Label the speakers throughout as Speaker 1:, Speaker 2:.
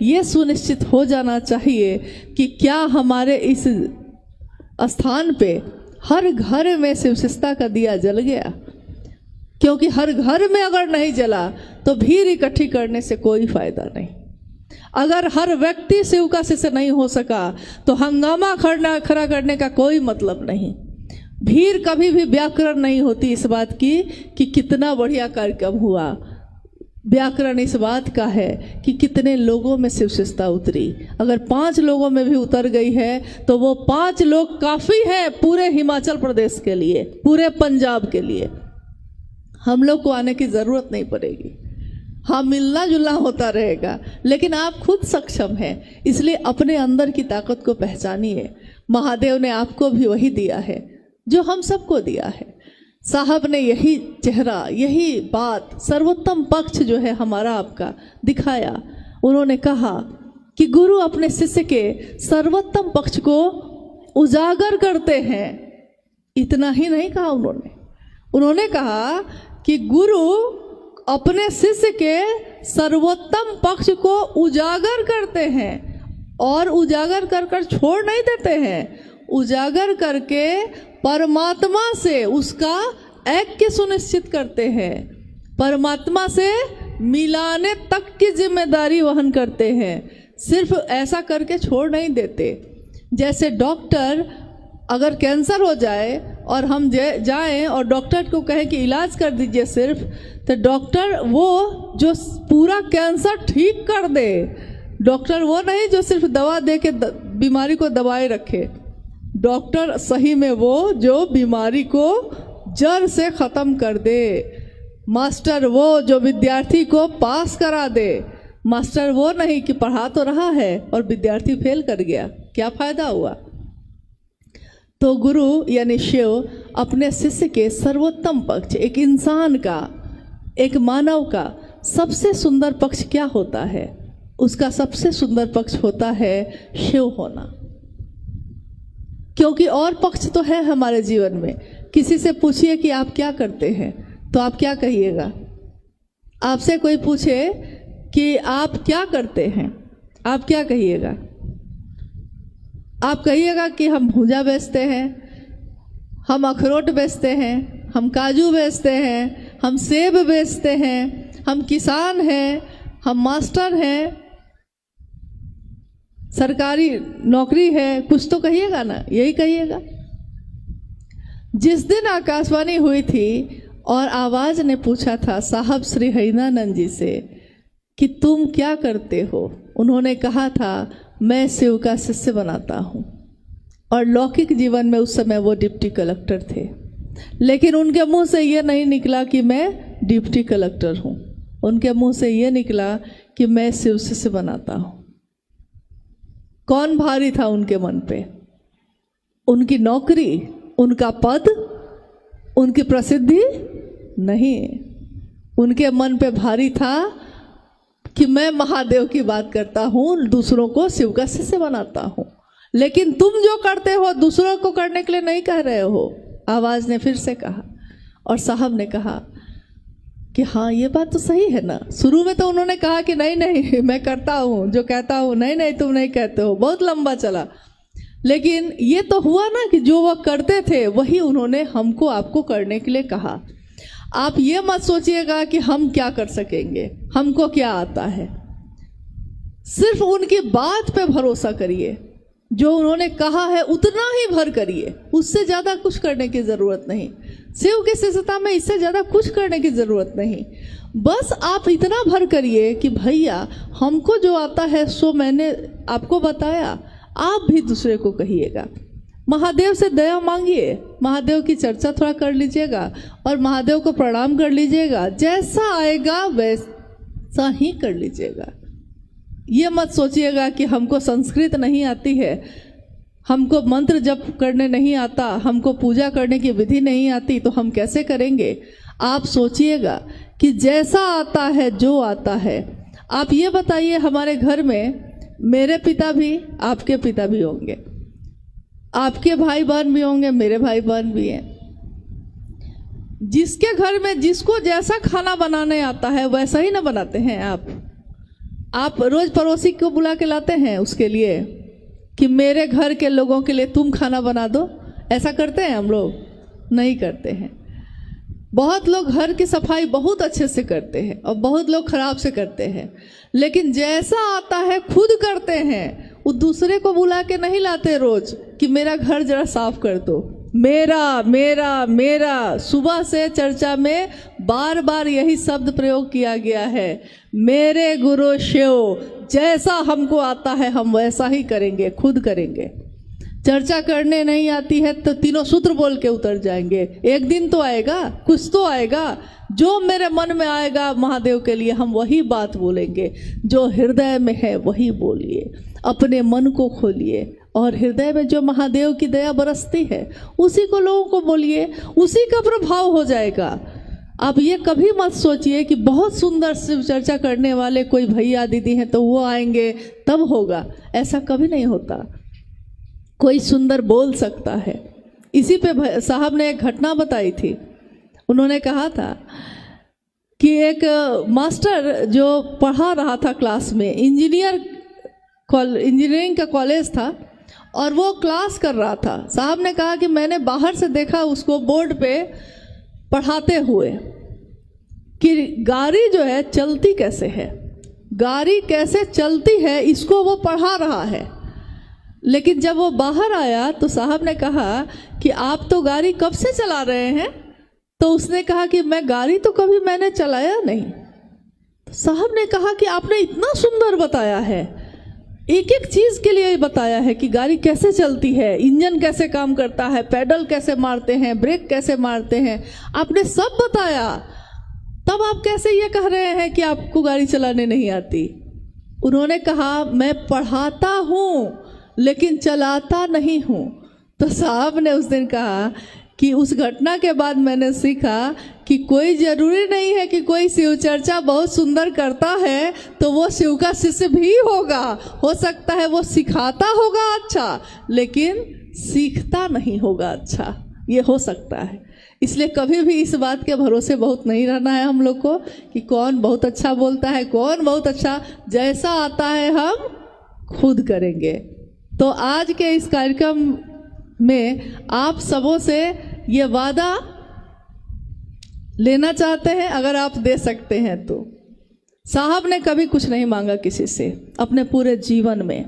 Speaker 1: ये सुनिश्चित हो जाना चाहिए कि क्या हमारे इस स्थान पे हर घर में शिव शिष्टता का दिया जल गया, क्योंकि हर घर में अगर नहीं जला तो भीड़ इकट्ठी करने से कोई फायदा नहीं। अगर हर व्यक्ति शिव का शिष्य नहीं हो सका तो हंगामा खड़ा करने का कोई मतलब नहीं। भीड़ कभी भी व्याकरण नहीं होती इस बात की कि कितना बढ़िया कार्यक्रम हुआ। व्याकरण इस बात का है कि कितने लोगों में शिव शिष्टता उतरी। अगर 5 लोगों में भी उतर गई है तो वो 5 लोग काफ़ी है पूरे हिमाचल प्रदेश के लिए, पूरे पंजाब के लिए। हम लोग को आने की ज़रूरत नहीं पड़ेगी। हाँ, मिलना जुलना होता रहेगा, लेकिन आप खुद सक्षम हैं, इसलिए अपने अंदर की ताकत को पहचानिए। महादेव ने आपको भी वही दिया है जो हम सबको दिया है। साहब ने यही चेहरा, यही बात, सर्वोत्तम पक्ष जो है हमारा आपका दिखाया। उन्होंने कहा कि गुरु अपने शिष्य के सर्वोत्तम पक्ष को उजागर करते हैं। इतना ही नहीं कहा उन्होंने कहा कि गुरु अपने शिष्य के सर्वोत्तम पक्ष को उजागर करते हैं, और उजागर कर छोड़ नहीं देते हैं। उजागर करके परमात्मा से उसका ऐक्य सुनिश्चित करते हैं, परमात्मा से मिलाने तक की जिम्मेदारी वहन करते हैं। सिर्फ ऐसा करके छोड़ नहीं देते। जैसे डॉक्टर अगर कैंसर हो जाए और हम जाएं और डॉक्टर को कहें कि इलाज कर दीजिए सिर्फ, तो डॉक्टर वो जो पूरा कैंसर ठीक कर दे, डॉक्टर वो नहीं जो सिर्फ दवा दे के बीमारी को दबाए रखे। डॉक्टर सही में वो जो बीमारी को जड़ से ख़त्म कर दे। मास्टर वो जो विद्यार्थी को पास करा दे। मास्टर वो नहीं कि पढ़ा तो रहा है और विद्यार्थी फेल कर गया, क्या फ़ायदा हुआ। तो गुरु यानी शिव अपने शिष्य के सर्वोत्तम पक्ष, एक इंसान का, एक मानव का सबसे सुंदर पक्ष क्या होता है? उसका सबसे सुंदर पक्ष होता है शिव होना। क्योंकि और पक्ष तो है हमारे जीवन में। किसी से पूछिए कि आप क्या करते हैं तो आप क्या कहिएगा? आपसे कोई पूछे कि आप क्या करते हैं, आप क्या कहिएगा? आप कहिएगा कि हम भूजा बेचते हैं, हम अखरोट बेचते हैं, हम काजू बेचते हैं, हम सेब बेचते हैं, हम किसान हैं, हम मास्टर हैं, सरकारी नौकरी है, कुछ तो कहिएगा ना, यही कहिएगा। जिस दिन आकाशवाणी हुई थी और आवाज़ ने पूछा था साहब श्री हरिनानंद जी से कि तुम क्या करते हो, उन्होंने कहा था मैं शिव का शिष्य बनाता हूँ। और लौकिक जीवन में उस समय वो डिप्टी कलेक्टर थे, लेकिन उनके मुंह से ये नहीं निकला कि मैं डिप्टी कलेक्टर हूँ। उनके मुंह से ये निकला कि मैं शिव शिष्य बनाता हूँ। कौन भारी था उनके मन पे? उनकी नौकरी, उनका पद, उनकी प्रसिद्धि नहीं। उनके मन पे भारी था कि मैं महादेव की बात करता हूँ, दूसरों को शिव का शिष्य बनाता हूँ। लेकिन तुम जो करते हो दूसरों को करने के लिए नहीं कह रहे हो, आवाज़ ने फिर से कहा। और साहब ने कहा कि हाँ ये बात तो सही है ना। शुरू में तो उन्होंने कहा कि नहीं नहीं मैं करता हूँ, जो कहता हूँ, नहीं नहीं तुम नहीं कहते हो, बहुत लंबा चला। लेकिन ये तो हुआ ना कि जो वो करते थे वही उन्होंने हमको आपको करने के लिए कहा। आप ये मत सोचिएगा कि हम क्या कर सकेंगे, हमको क्या आता है। सिर्फ उनकी बात पे भरोसा करिए, जो उन्होंने कहा है उतना ही भर करिए, उससे ज़्यादा कुछ करने की ज़रूरत नहीं। शिव की शिष्यता में इससे ज़्यादा कुछ करने की ज़रूरत नहीं। बस आप इतना भर करिए कि भैया हमको जो आता है सो मैंने आपको बताया, आप भी दूसरे को कहिएगा। महादेव से दया मांगिए, महादेव की चर्चा थोड़ा कर लीजिएगा और महादेव को प्रणाम कर लीजिएगा। जैसा आएगा वैसा ही कर लीजिएगा। ये मत सोचिएगा कि हमको संस्कृत नहीं आती है, हमको मंत्र जप करने नहीं आता, हमको पूजा करने की विधि नहीं आती, तो हम कैसे करेंगे। आप सोचिएगा कि जैसा आता है, जो आता है। आप ये बताइए, हमारे घर में मेरे पिता भी, आपके पिता भी होंगे, आपके भाई बहन भी होंगे, मेरे भाई बहन भी हैं। जिसके घर में जिसको जैसा खाना बनाने आता है वैसा ही ना बनाते हैं आप। आप रोज पड़ोसी को बुला के लाते हैं उसके लिए कि मेरे घर के लोगों के लिए तुम खाना बना दो? ऐसा करते हैं हम लोग? नहीं करते हैं। बहुत लोग घर की सफाई बहुत अच्छे से करते हैं और बहुत लोग खराब से करते हैं, लेकिन जैसा आता है खुद करते हैं। वो दूसरे को बुला के नहीं लाते रोज कि मेरा घर जरा साफ कर दो। मेरा मेरा मेरा, सुबह से चर्चा में बार बार यही शब्द प्रयोग किया गया है। मेरे गुरु शिव, जैसा हमको आता है हम वैसा ही करेंगे, खुद करेंगे। चर्चा करने नहीं आती है तो तीनों सूत्र बोल के उतर जाएंगे। एक दिन तो आएगा, कुछ तो आएगा, जो मेरे मन में आएगा महादेव के लिए हम वही बात बोलेंगे। जो हृदय में है वही बोलिए, अपने मन को खोलिए और हृदय में जो महादेव की दया बरसती है उसी को लोगों को बोलिए, उसी का प्रभाव हो जाएगा। आप ये कभी मत सोचिए कि बहुत सुंदर शिव चर्चा करने वाले कोई भैया दीदी हैं तो वो आएंगे तब होगा। ऐसा कभी नहीं होता। कोई सुंदर बोल सकता है। इसी पे साहब ने एक घटना बताई थी। उन्होंने कहा था कि एक मास्टर जो पढ़ा रहा था क्लास में, इंजीनियरिंग का कॉलेज था और वो क्लास कर रहा था। साहब ने कहा कि मैंने बाहर से देखा उसको बोर्ड पे पढ़ाते हुए कि गाड़ी जो है चलती कैसे है, गाड़ी कैसे चलती है, इसको वो पढ़ा रहा है। लेकिन जब वो बाहर आया तो साहब ने कहा कि आप तो गाड़ी कब से चला रहे हैं? तो उसने कहा कि मैं गाड़ी तो कभी मैंने चलाया नहीं। तो साहब ने कहा कि आपने इतना सुंदर बताया है, एक एक चीज़ के लिए बताया है कि गाड़ी कैसे चलती है, इंजन कैसे काम करता है, पैडल कैसे मारते हैं, ब्रेक कैसे मारते हैं, आपने सब बताया। तब आप कैसे ये कह रहे हैं कि आपको गाड़ी चलाने नहीं आती? उन्होंने कहा मैं पढ़ाता हूँ लेकिन चलाता नहीं हूँ। तो साहब ने उस दिन कहा कि उस घटना के बाद मैंने सीखा कि कोई ज़रूरी नहीं है कि कोई शिव चर्चा बहुत सुंदर करता है तो वो शिव का शिष्य भी होगा। हो सकता है वो सिखाता होगा अच्छा, लेकिन सीखता नहीं होगा अच्छा, ये हो सकता है। इसलिए कभी भी इस बात के भरोसे बहुत नहीं रहना है हम लोग को कि कौन बहुत अच्छा बोलता है, कौन बहुत अच्छा। जैसा आता है हम खुद करेंगे। तो आज के इस कार्यक्रम में आप सबों से ये वादा लेना चाहते हैं, अगर आप दे सकते हैं तो। साहब ने कभी कुछ नहीं मांगा किसी से अपने पूरे जीवन में,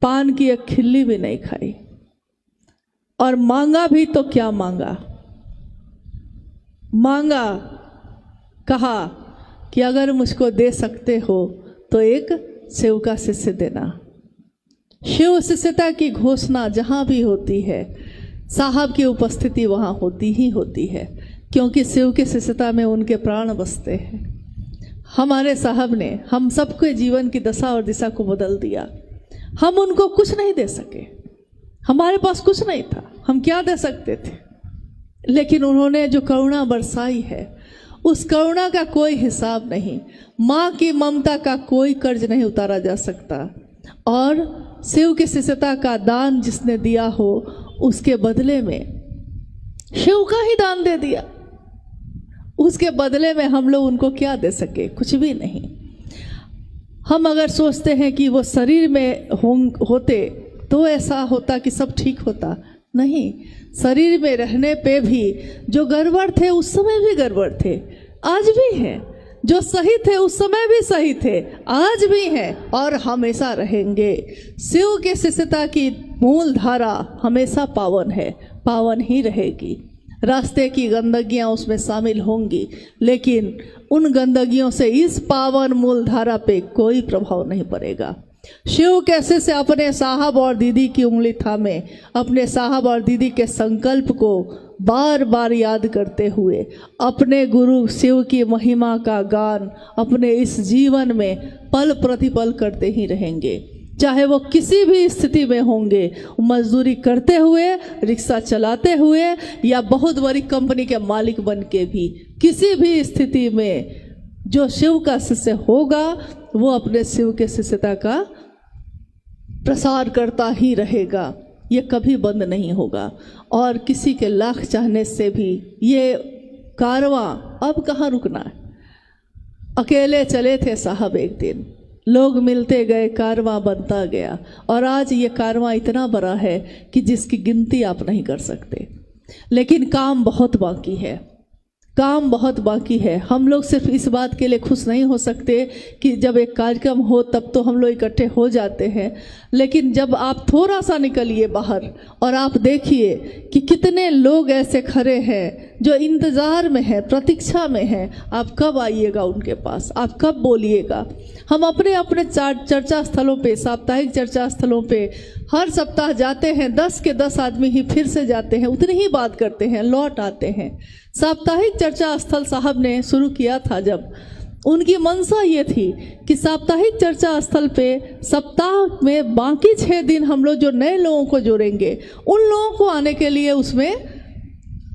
Speaker 1: पान की एक खिल्ली भी नहीं खाई, और मांगा भी तो क्या मांगा, मांगा कहा कि अगर मुझको दे सकते हो तो एक शिव का शिष्य देना। शिव शिष्यता की घोषणा जहाँ भी होती है साहब की उपस्थिति वहाँ होती ही होती है, क्योंकि शिव की शिष्यता में उनके प्राण बसते हैं। हमारे साहब ने हम सबके जीवन की दशा और दिशा को बदल दिया। हम उनको कुछ नहीं दे सके, हमारे पास कुछ नहीं था, हम क्या दे सकते थे, लेकिन उन्होंने जो करुणा बरसाई है उस करुणा का कोई हिसाब नहीं। माँ की ममता का कोई कर्ज नहीं उतारा जा सकता, और शिव की शिष्यता का दान जिसने दिया हो उसके बदले में शिव का ही दान दे दिया। उसके बदले में हम लोग उनको क्या दे सके? कुछ भी नहीं। हम अगर सोचते हैं कि वो शरीर में होते तो ऐसा होता कि सब ठीक होता, नहीं। शरीर में रहने पे भी जो गड़बड़ थे उस समय भी गड़बड़ थे, आज भी हैं। जो सही थे उस समय भी सही थे, आज भी हैं और हमेशा रहेंगे। शिव के शिष्यता की मूल धारा हमेशा पावन है, पावन ही रहेगी। रास्ते की गंदगियां उसमें शामिल होंगी, लेकिन उन गंदगियों से इस पावन मूल धारा पे कोई प्रभाव नहीं पड़ेगा। शिव कैसे से अपने साहब और दीदी की उंगली थामे, अपने साहब और दीदी के संकल्प को बार बार याद करते हुए अपने गुरु शिव की महिमा का गान अपने इस जीवन में पल प्रतिपल करते ही रहेंगे। चाहे वो किसी भी स्थिति में होंगे, मजदूरी करते हुए, रिक्शा चलाते हुए, या बहुत बड़ी कंपनी के मालिक बन के भी, किसी भी स्थिति में जो शिव का शिष्य होगा वो अपने शिव के शिष्यता का प्रसार करता ही रहेगा। ये कभी बंद नहीं होगा, और किसी के लाख चाहने से भी ये कारवां अब कहाँ रुकना है। अकेले चले थे साहब एक दिन, लोग मिलते गए, कारवां बनता गया, और आज ये कारवां इतना बड़ा है कि जिसकी गिनती आप नहीं कर सकते। लेकिन काम बहुत बाकी है, काम बहुत बाकी है। हम लोग सिर्फ इस बात के लिए खुश नहीं हो सकते कि जब एक कार्यक्रम हो तब तो हम लोग इकट्ठे हो जाते हैं, लेकिन जब आप थोड़ा सा निकलिए बाहर और आप देखिए कि कितने लोग ऐसे खड़े हैं जो इंतज़ार में हैं, प्रतीक्षा में हैं, आप कब आइएगा उनके पास, आप कब बोलिएगा। हम अपने अपने चर्चा स्थलों पे, साप्ताहिक चर्चा स्थलों पे हर सप्ताह जाते हैं, 10 के 10 आदमी ही फिर से जाते हैं, उतनी ही बात करते हैं, लौट आते हैं। साप्ताहिक चर्चा स्थल साहब ने शुरू किया था जब, उनकी मंशा ये थी कि साप्ताहिक चर्चा स्थल पे सप्ताह में बाकी 6 दिन हम लोग जो नए लोगों को जोड़ेंगे, उन लोगों को आने के लिए उसमें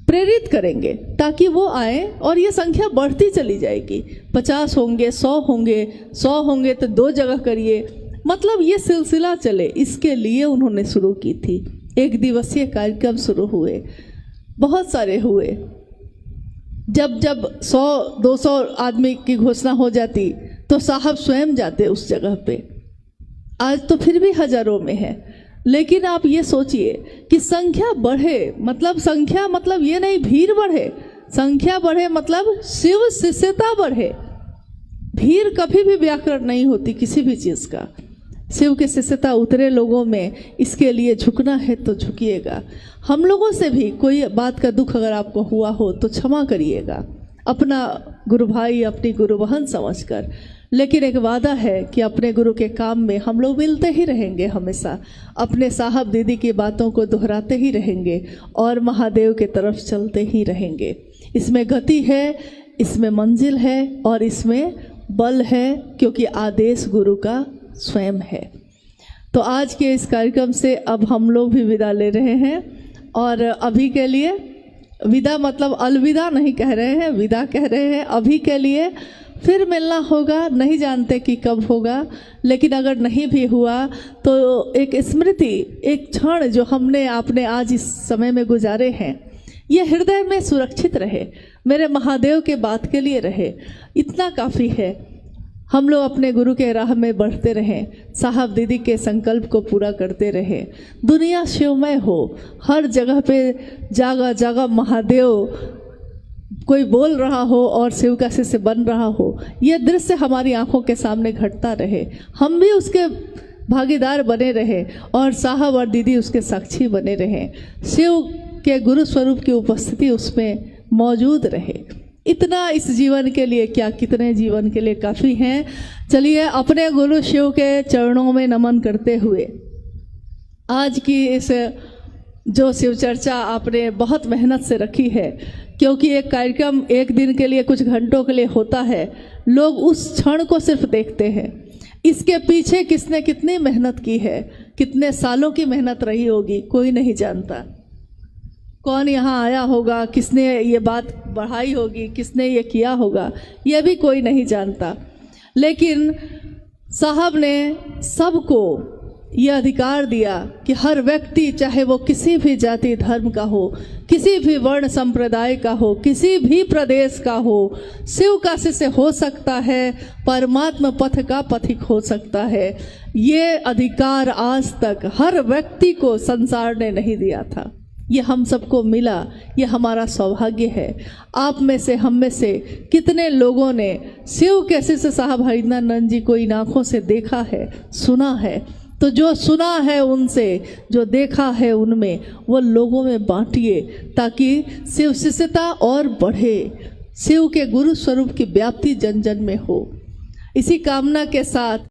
Speaker 1: प्रेरित करेंगे ताकि वो आए, और ये संख्या बढ़ती चली जाएगी। 50 होंगे, 100 होंगे, 100 होंगे तो 2 जगह करिए, मतलब ये सिलसिला चले, इसके लिए उन्होंने शुरू की थी। 1 दिवसीय कार्यक्रम शुरू हुए, बहुत सारे हुए। जब 100-200 आदमी की घोषणा हो जाती तो साहब स्वयं जाते उस जगह पे। आज तो फिर भी हजारों में है, लेकिन आप ये सोचिए कि संख्या बढ़े, मतलब संख्या मतलब ये नहीं भीड़ बढ़े, संख्या बढ़े मतलब शिव शिष्यता बढ़े। भीड़ कभी भी व्याकरण नहीं होती किसी भी चीज़ का। शिव की शिष्यता उतरे लोगों में, इसके लिए झुकना है तो झुकिएगा। हम लोगों से भी कोई बात का दुख अगर आपको हुआ हो तो क्षमा करिएगा, अपना गुरु भाई, अपनी गुरु बहन समझकर। लेकिन एक वादा है कि अपने गुरु के काम में हम लोग मिलते ही रहेंगे, हमेशा अपने साहब दीदी की बातों को दोहराते ही रहेंगे और महादेव के तरफ चलते ही रहेंगे। इसमें गति है, इसमें मंजिल है और इसमें बल है, क्योंकि आदेश गुरु का स्वयं है। तो आज के इस कार्यक्रम से अब हम लोग भी विदा ले रहे हैं, और अभी के लिए विदा मतलब अलविदा नहीं कह रहे हैं, विदा कह रहे हैं अभी के लिए। फिर मिलना होगा, नहीं जानते कि कब होगा, लेकिन अगर नहीं भी हुआ तो एक स्मृति, एक क्षण जो हमने आपने आज इस समय में गुजारे हैं, ये हृदय में सुरक्षित रहे, मेरे महादेव के बात के लिए रहे, इतना काफ़ी है। हम लोग अपने गुरु के राह में बढ़ते रहें, साहब दीदी के संकल्प को पूरा करते रहें, दुनिया शिवमय हो, हर जगह पे जगह जगह महादेव कोई बोल रहा हो और शिव का शिष्य बन रहा हो, यह दृश्य हमारी आंखों के सामने घटता रहे, हम भी उसके भागीदार बने रहे और साहब और दीदी उसके साक्षी बने रहें, शिव के गुरु स्वरूप की उपस्थिति उसमें मौजूद रहे। इतना इस जीवन के लिए क्या, कितने जीवन के लिए काफ़ी हैं। चलिए अपने गुरु शिव के चरणों में नमन करते हुए आज की इस जो शिव चर्चा आपने बहुत मेहनत से रखी है, क्योंकि एक कार्यक्रम एक दिन के लिए कुछ घंटों के लिए होता है, लोग उस क्षण को सिर्फ देखते हैं, इसके पीछे किसने कितनी मेहनत की है, कितने सालों की मेहनत रही होगी, कोई नहीं जानता। कौन यहाँ आया होगा, किसने ये बात बढ़ाई होगी, किसने ये किया होगा, ये भी कोई नहीं जानता। लेकिन साहब ने सबको ये अधिकार दिया कि हर व्यक्ति, चाहे वो किसी भी जाति धर्म का हो, किसी भी वर्ण संप्रदाय का हो, किसी भी प्रदेश का हो, शिव का शिष्य हो सकता है, परमात्मा पथ का पथिक हो सकता है। ये अधिकार आज तक हर व्यक्ति को संसार ने नहीं दिया था, ये हम सबको मिला, ये हमारा सौभाग्य है। आप में से, हम में से कितने लोगों ने शिव के शिष्य साहब हरिनानंद जी को इन आँखों से देखा है, सुना है। तो जो सुना है उनसे, जो देखा है उनमें, वो लोगों में बांटिए ताकि शिव शिष्यता और बढ़े, शिव के गुरु स्वरूप की व्याप्ति जन जन में हो। इसी कामना के साथ